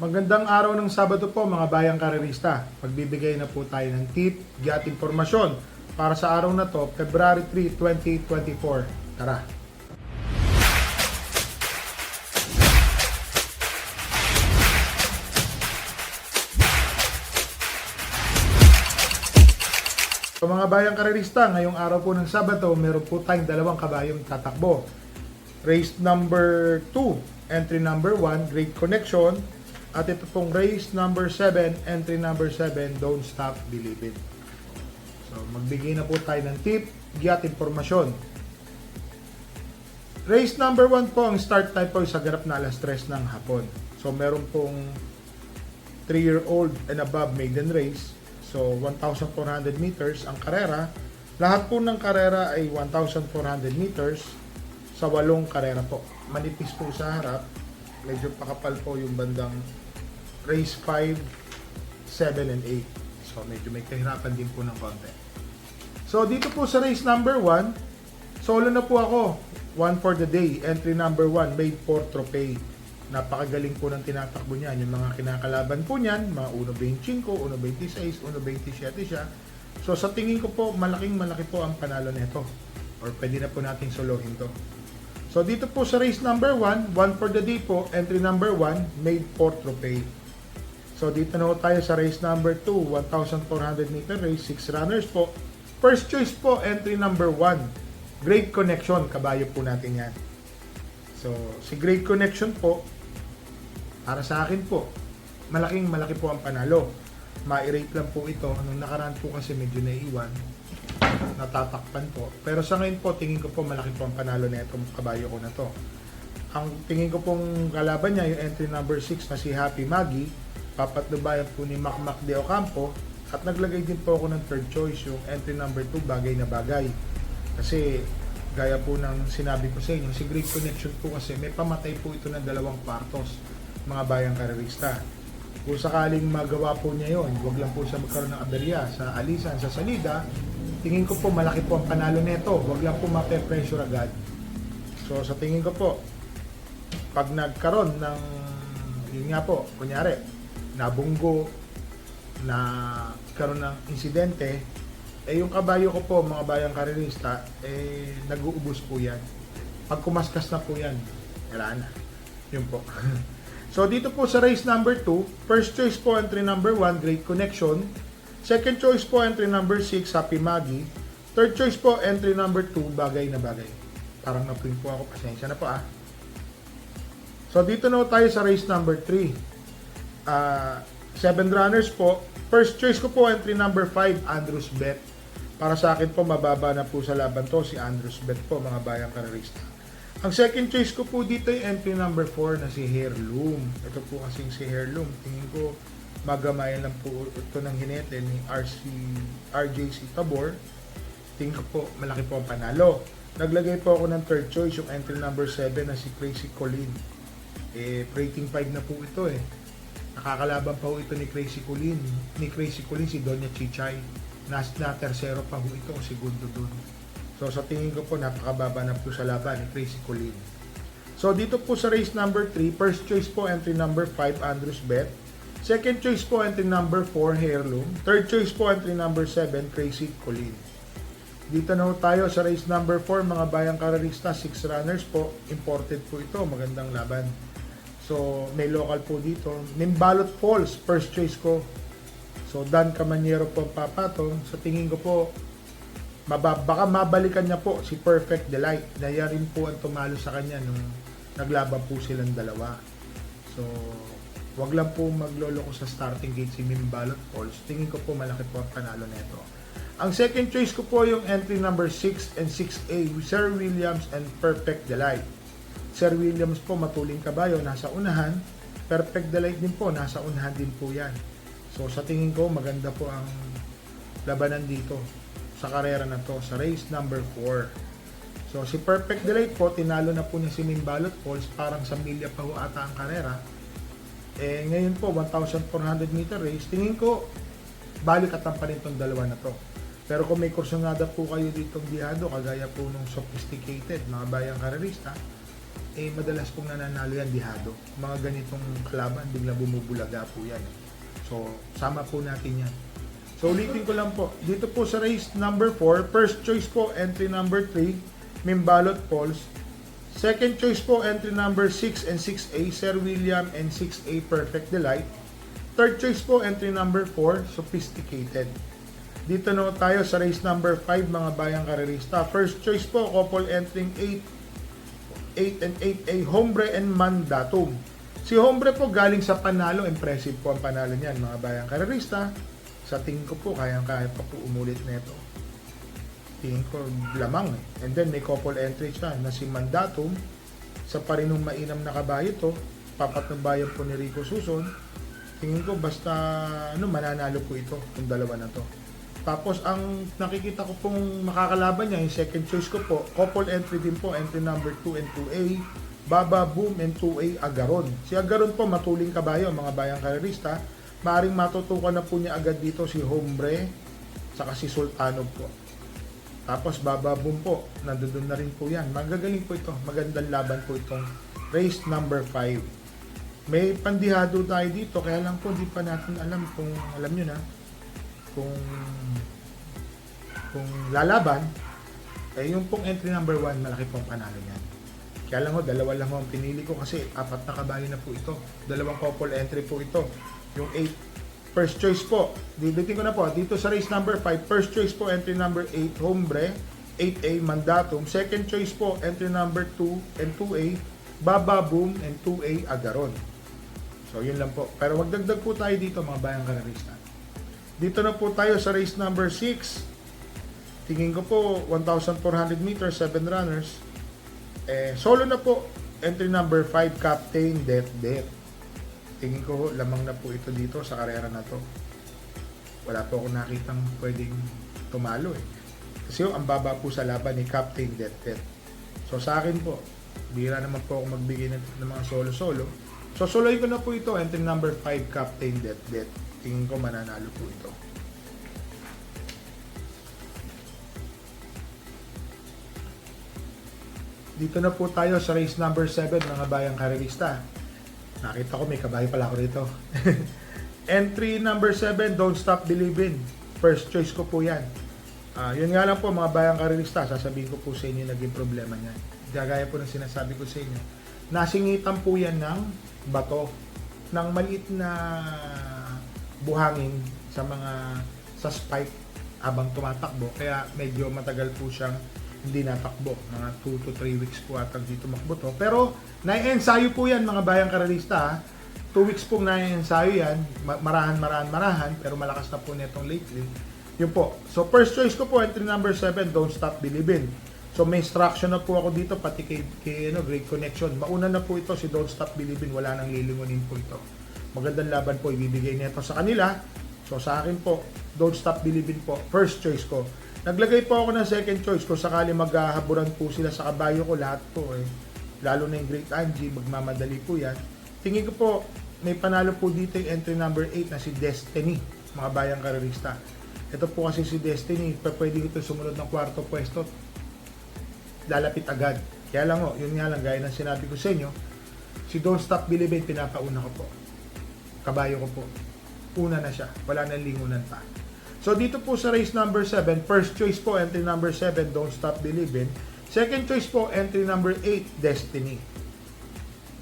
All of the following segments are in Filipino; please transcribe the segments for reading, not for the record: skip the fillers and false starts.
Magandang araw ng Sabado po mga bayang karerista. Magbibigay na po tayo ng tip at impormasyon para sa araw na to, February 3, 2024. Tara! So mga bayang karerista, ngayong araw po ng Sabado, meron po tayong dalawang kabayong tatakbo. Race number 2, entry number 1, Great Connection. At ito pong race number 7, entry number 7, Don't Stop Believing. So, magbigay na po tayo ng tip, at impormasyon. Race number 1 po, ang start time po sa ganap na alas 3 ng hapon. So, meron pong 3-year-old and above maiden race. So, 1,400 meters ang karera. Lahat po ng karera ay 1,400 meters sa 8 karera po. Manipis po sa harap. Medyo pakapal po yung bandang race 5, 7, and 8. So, medyo may kahirapan din po ng konti. So, dito po sa race number 1, solo na po ako. 1 for the day. Entry number 1, made for trophy. Napakagaling po ng tinatakbo niyan. Yung mga kinakalaban po niyan, mga 1.25, 1.26, 1.27 siya. So, sa tingin ko po, malaki po ang panalo nito. Or pwede na po nating solohin to. So, dito po sa race number 1, 1 for the day po, entry number 1, made for trophy. So, dito na po tayo sa race number 2, 1,400 meter race, 6 runners po. First choice po, entry number 1, Great Connection, kabayo po natin yan. So, si Great Connection po, para sa akin po, malaki po ang panalo. Ma-rate lang po ito. Nung nakaraan po kasi medyo naiiwan, natatakpan po. Pero sa ngayon po, tingin ko po malaki po ang panalo na itong kabayo ko na to. Ang tingin ko pong kalaban niya, yung entry number 6 na si Happy Maggie, papatnubayan po ni Mac de Ocampo, at naglagay din po ako ng third choice, yung entry number 2, Bagay na Bagay. Kasi, gaya po ng sinabi ko sa inyo, si Great Connection po kasi may pamatay po ito ng 2 kwartos, mga bayang karerista. Kung sakaling magawa po niya yon, huwag lang po siya magkaroon ng aberya sa alisan, sa salida, tingin ko po malaki po ang panalo nito. Huwag lang po mape-pressure agad. So sa tingin ko po, pag nagkaroon ng, yun nga po, kunyari, nabunggo, na karoon ng insidente, yung kabayo ko po, mga bayang karerista, nag-uubos po yan. Pag kumaskas na po yan, wala na. Yun po. So, dito po sa race number 2, first choice po, entry number 1, Great Connection. Second choice po, entry number 6, Happy Maggie. Third choice po, entry number 2, Bagay na Bagay. Parang na-print po ako, pasensya na po ah. So, dito na tayo sa race number 3. 7 runners po. First choice ko po, entry number 5, Andrews Bet. Para sa akin po, mababa na po sa laban to, si Andrews Bet po, mga bayang karerista. Ang second choice ko po dito ay entry number 4 na si Heirloom. Ito po kasing si Heirloom. Tingin ko magamayan lang po ito ng hinete ni RJC Tabor. Tingin ko po malaki po ang panalo. Naglagay po ako ng third choice, yung entry number 7 na si Crazy Colleen. Rating 5 na po ito Nakakalaban pa po ito ni Crazy Colleen. Ni Crazy Colleen si Doña Chichay. Na tersero pa po ito o segundo dun. So sa tingin ko po napakababa na po sa laban ni Crazy Colleen. So dito po sa race number 3, first choice po entry number 5, Andrews Bet. Second choice po entry number 4, Heirloom. Third choice po entry number 7, Crazy Colleen. Dito na po tayo sa race number 4, mga bayang karerista, 6 runners po. Imported po ito, magandang laban. So may local po dito. Nimbalot Falls, first choice ko. So Dan Camaniero po ang papatong. Sa tingin ko po, baka mabalikan niya po si Perfect Delight. Dahil rin po ang tumalo sa kanya nung naglaban po silang dalawa. So, wag lang po magloloko sa starting gate si Mimbalot Falls. Tingin ko po malaki po ang panalo nito. Ang second choice ko po yung entry number 6 and 6A, Sir Williams and Perfect Delight. Sir Williams po matuling kabayo, nasa unahan. Perfect Delight din po, nasa unahan din po yan. So, sa tingin ko maganda po ang labanan dito sa karera na to, sa race number 4. So, si Perfect Delight po, tinalo na po niya si Mimbalot Falls, parang sa milya pa ho ata ang karera. Ngayon po, 1,400 meter race, tingin ko, balik at pa rin itong dalawa na to. Pero kung may kursonada po kayo ditong biyado, kagaya po nung sophisticated, mga bayang karerista, eh madalas pong nananalo yan dihado. Mga ganitong kalaban, bigla bumubulaga po yan. So, sama po natin yan. So, ulitin ko lang po. Dito po sa race number 4, first choice po, entry number 3, Mimbalot Falls. Second choice po, entry number 6 and 6A, Sir William and 6A, Perfect Delight. Third choice po, entry number 4, Sophisticated. Dito na tayo sa race number 5, mga bayang karerista. First choice po, couple entering 8 and 8A, Hombre and Mandatum. Si Hombre po galing sa panalo, impressive po ang panalo niyan, mga bayang karerista. Sa tingin ko po, kaya-kaya pa po umulit nito. Tingin ko lamang eh. And then may couple entry siya na si Mandatum, sa parinong mainam na kabayo to, papatnubayan po ni Rico Suson. Tingin ko basta mananalo po ito, yung dalawa na to. Tapos ang nakikita ko pong makakalaban niya, yung second choice ko po, couple entry din po, entry number 2 and 2A, Baba Boom and 2A Agaron. Si Agaron po matuling kabayo, mga bayang karerista. Maaring matutukan na po niya agad dito si Hombre, saka si Sultanov po. Tapos Baba Boom po, nandoon na rin po yan. Magagaling po ito, magandang laban po itong race number 5. May pandihado tayo dito, kaya lang po di pa natin alam kung, alam nyo na, kung lalaban, eh yung pong entry number 1, malaki pong panalo niyan. Kaya lang ho, dalawa lang ho ang pinili ko kasi 4 na kabayo na po ito. Dalawang couple entry po ito. Yung 8, first choice po. Dibitin ko na po, dito sa race number 5, first choice po, entry number 8, Hombre, 8A, Mandatum. Second choice po, entry number 2 and 2A, Baba Boom and 2A, Agaron. So yun lang po. Pero magdagdag po tayo dito, mga bayang karerista. Dito na po tayo sa race number 6. Tingin ko po 1,400 meters, 7 runners. Solo na po, entry number 5, Captain Death. Tingin ko lamang na po ito dito sa karera na to. Wala po akong nakitang pwedeng tumalo eh. Kasi ang baba po sa laban ni Captain Death. So sa akin po, bira naman po ako magbigay ng mga solo-solo. So soloin ko na po ito, entry number 5, Captain Death. Tingin ko mananalo po ito. Dito na po tayo sa race number 7, mga bayang karerista. Nakita ko may kabayo pala ako rito. Entry number 7, Don't Stop Believing. First choice ko po yan. Yun nga lang po, mga bayang karerista, sasabihin ko po sa inyo naging problema niyan. Gagaya po ng sinasabi ko sa inyo. Nasingitan po yan ng bato, ng maliit na buhangin sa spike habang tumatakbo, kaya medyo matagal po siyang hindi natakbo, mga 2 to 3 weeks po atang dito tumakbo to. Pero nai-ensayo po yan, mga bayang karerista. 2 weeks pong nai-ensayo yan, marahan, pero malakas na po nitong lately. Yun po. So first choice ko po, entry number 7, Don't Stop Believing. So may instruction na po ako dito, pati kay Great Connection. Mauna na po ito si Don't Stop Believing, wala nang lilingunin po ito. Magandang laban po ibibigay nito sa kanila. So sa akin po, Don't Stop Believing po, first choice ko. Naglagay po ako ng second choice kung sakali maghahaburan po sila sa kabayo ko, lahat po eh. Lalo na yung Great Angie, magmamadali po yan. Tingin ko po, may panalo po dito yung entry number 8 na si Destiny, mga bayang karerista. Ito po kasi si Destiny, pwede ito sumunod ng kwarto pwesto, lalapit agad. Kaya lang ho, yun nga lang, gaya ng sinabi ko sa inyo, si Don't Stop Believing, pinapauna ko po. Kabayo ko po. Una na siya, wala nang lingunan pa. So dito po sa race number 7, first choice po, entry number 7, Don't Stop Believing. Second choice po, entry number 8, Destiny.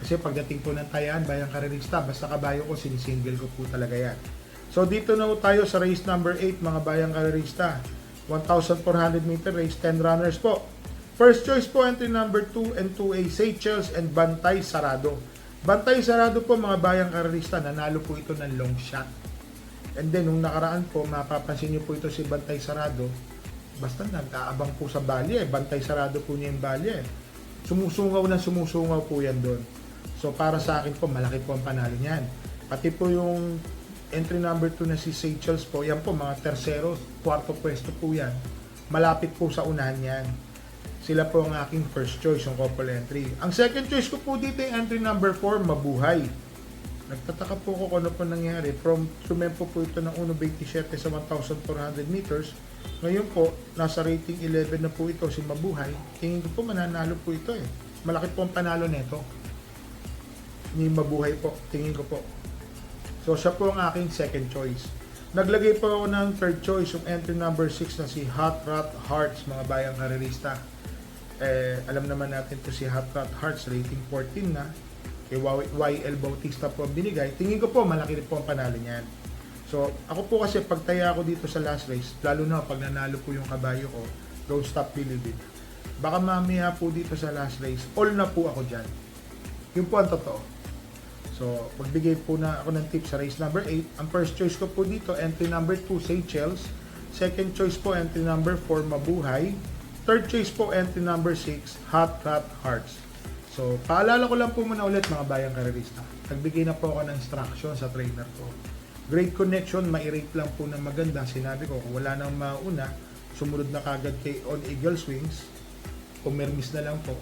Kasi pagdating po ng tayaan, bayang karerista, basta kabayo ko, sinisingle ko po talaga yan. So dito na po tayo sa race number 8, mga bayang karerista. 1,400 meter race, 10 runners po. First choice po, entry number 2 and 2A, Seychelles and Bantay Sarado. Bantay Sarado po, mga bayang karerista, nanalo po ito ng long shot. And then, nung nakaraan po, mapapansin nyo po ito si Bantay Sarado, basta nag-aabang po sa balye, Bantay Sarado po niya yung balye. Sumusungaw po yan doon. So, para sa akin po, malaki po ang panalo niyan. Pati po yung entry number 2 na si Seychelles po, yan po, mga tersero, kwarto pwesto po yan. Malapit po sa unahan yan. Sila po ang aking first choice, yung couple entry. Ang second choice ko po dito yung entry number 4, Mabuhay. Nagtataka po ko kung ano po nangyari. From sumempo po ito ng 1.27 sa 1,400 meters. Ngayon po, nasa rating 11 na po ito si Mabuhay. Tingin ko po mananalo po ito eh. malaki po ang panalo nito. Hindi mabuhay po, tingin ko po. So siya po ang aking second choice. Naglagay po ako ng third choice, yung entry number 6 na si Hot Rod Hearts, mga bayang karerista. Alam naman natin to si Hot Rod Hearts, rating 14 na. Kay YL Bautista po ang binigay. Tingin ko po, malaki rin po ang panalo niyan. So, ako po kasi pagtaya ako dito sa last race, lalo na pag nanalo po yung kabayo ko, don't stop believing. Baka mamaya po dito sa last race, all na po ako dyan. Yun po ang totoo. So, magbigay po na ako ng tip sa race number 8. Ang first choice ko po dito, entry number 2, Seychelles. Second choice po, entry number 4, Mabuhay. Third choice po, entry number 6, Hot Rod Hearts. So, paalala ko lang po muna ulit mga bayang karerista. Nagbigay na po ako ng instruction sa trainer ko. Great connection, ma-rate lang po ng maganda. Sinabi ko, kung wala nang mauna, sumunod na kagad kay On Eagle Swings. Pumirmis na lang po.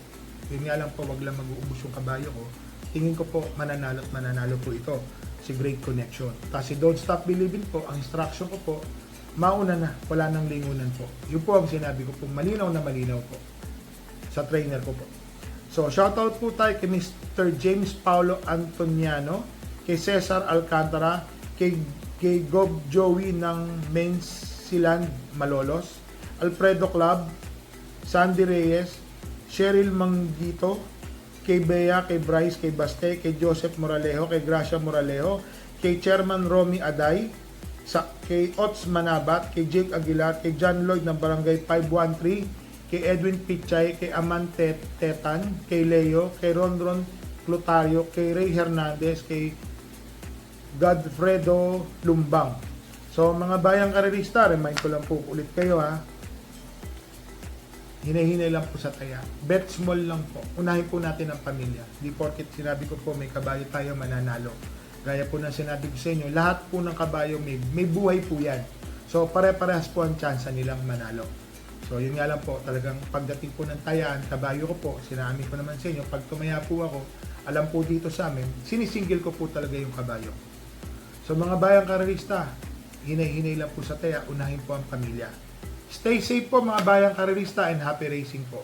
Yun nga lang po, wag lang mag-uubos yung kabayo ko. Tingin ko po, mananalo at mananalo po ito. Si Great Connection. Kasi Don't Stop Believing po, ang instruction ko po, mauna na, wala nang lingunan po. Yun po ang sinabi ko po, malinaw na malinaw po. Sa trainer ko po. So, shoutout po tayo kay Mr. James Paulo Antoniano, kay Cesar Alcantara, kay Gob Joey ng Mensiland Malolos, Alfredo Club, Sandy Reyes, Cheryl Manggito, kay Bea, kay Bryce, kay Baste, kay Joseph Moralejo, kay Gracia Moralejo, kay Chairman Romy Aday, kay Ots Manabat, kay Jake Aguilar, kay John Lloyd ng Barangay 513, kay Edwin Pichay, kay Amante Tetan, kay Leo, kay Ronron Clotario, kay Ray Hernandez, kay Godfredo Lumbang. So mga bayang karerista, remind ko lang po ulit kayo ha. Hinay-hinay lang po sa taya. Bet small lang po. Unahin po natin ang pamilya. Di porket sinabi ko po may kabayo tayo mananalo. Gaya po na sinabi ko sa inyo, lahat po ng kabayo may buhay po yan. So pare-parehas po ang chance nilang manalo. So yun nga lang po, talagang pagdating po ng tayaan, kabayo ko po, sinabi ko naman sa inyo, pag tumaya po ako, alam po dito sa amin, sinisingil ko po talaga yung kabayo. So mga bayang karerista, hinay-hinay lang po sa taya, unahin po ang pamilya. Stay safe po mga bayang karerista and happy racing po.